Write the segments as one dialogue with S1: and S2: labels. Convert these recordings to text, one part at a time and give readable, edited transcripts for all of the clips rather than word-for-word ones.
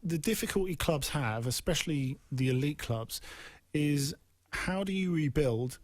S1: the difficulty clubs have, especially the elite clubs, is how do you rebuild,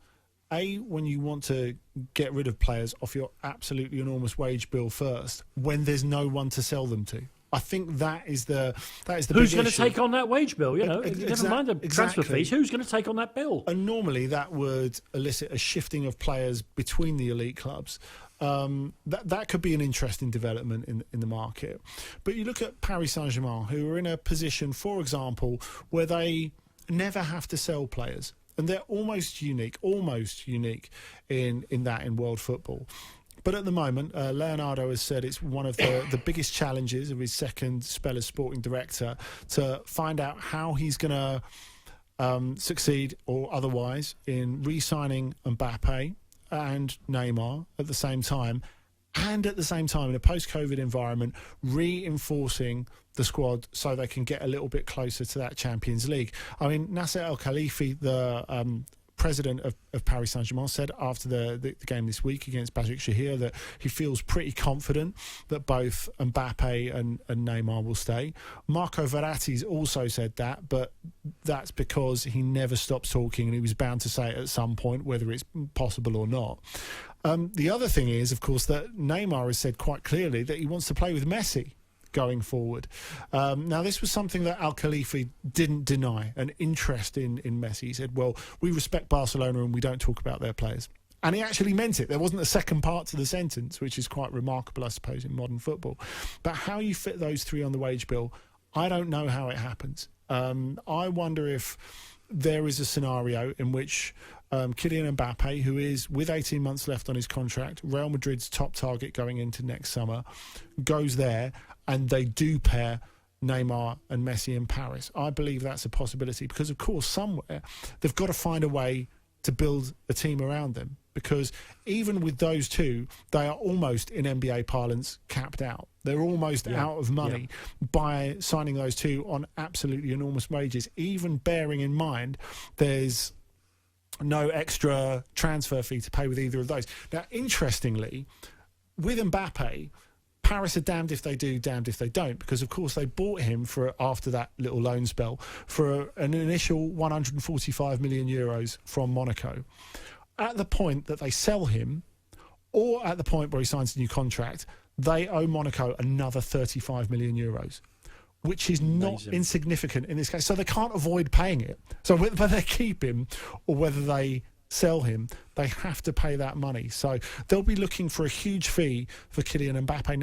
S1: when you want to get rid of players off your absolutely enormous wage bill first, when there's no one to sell them to. I think that is the
S2: who's going to take on that wage bill? Never mind the transfer fees. Who's going to take on that bill?
S1: And normally that would elicit a shifting of players between the elite clubs. That could be an interesting development in the market. But you look at Paris Saint-Germain, who are in a position, for example, where they never have to sell players, and they're almost unique in world football. But at the moment, Leonardo has said it's one of the biggest challenges of his second spell as sporting director to find out how he's going to succeed or otherwise in re-signing Mbappe and Neymar at the same time, and at the same time in a post-COVID environment, reinforcing the squad so they can get a little bit closer to that Champions League. I mean, Nasser El Khalifi, the president of Paris Saint-Germain, said after the game this week against Başakşehir that he feels pretty confident that both Mbappe and Neymar will stay. Marco Verratti's also said that, but that's because he never stops talking and he was bound to say it at some point, whether it's possible or not. The other thing is, of course, that Neymar has said quite clearly that he wants to play with Messi going forward. Now, this was something that Al Khalifi didn't deny, an interest in Messi. He said, well, we respect Barcelona and we don't talk about their players. And he actually meant it. There wasn't a second part to the sentence, which is quite remarkable, I suppose, in modern football. But how you fit those three on the wage bill, I don't know how it happens. I wonder if there is a scenario in which Kylian Mbappe, who is with 18 months left on his contract, Real Madrid's top target going into next summer, goes there and they do pair Neymar and Messi in Paris. I believe that's a possibility because, of course, somewhere they've got to find a way to build a team around them, because even with those two, they are almost, in NBA parlance, capped out. They're almost out of money by signing those two on absolutely enormous wages, even bearing in mind there's no extra transfer fee to pay with either of those. Now, interestingly, with Mbappe, Paris are damned if they do, damned if they don't, because, of course, they bought him for, after that little loan spell, for an initial 145 million euros from Monaco. At the point that they sell him, or at the point where he signs a new contract, they owe Monaco another 35 million euros, which is not insignificant in this case. So they can't avoid paying it. So whether they keep him or whether they sell him, they have to pay that money. So they'll be looking for a huge fee for Kylian Mbappe.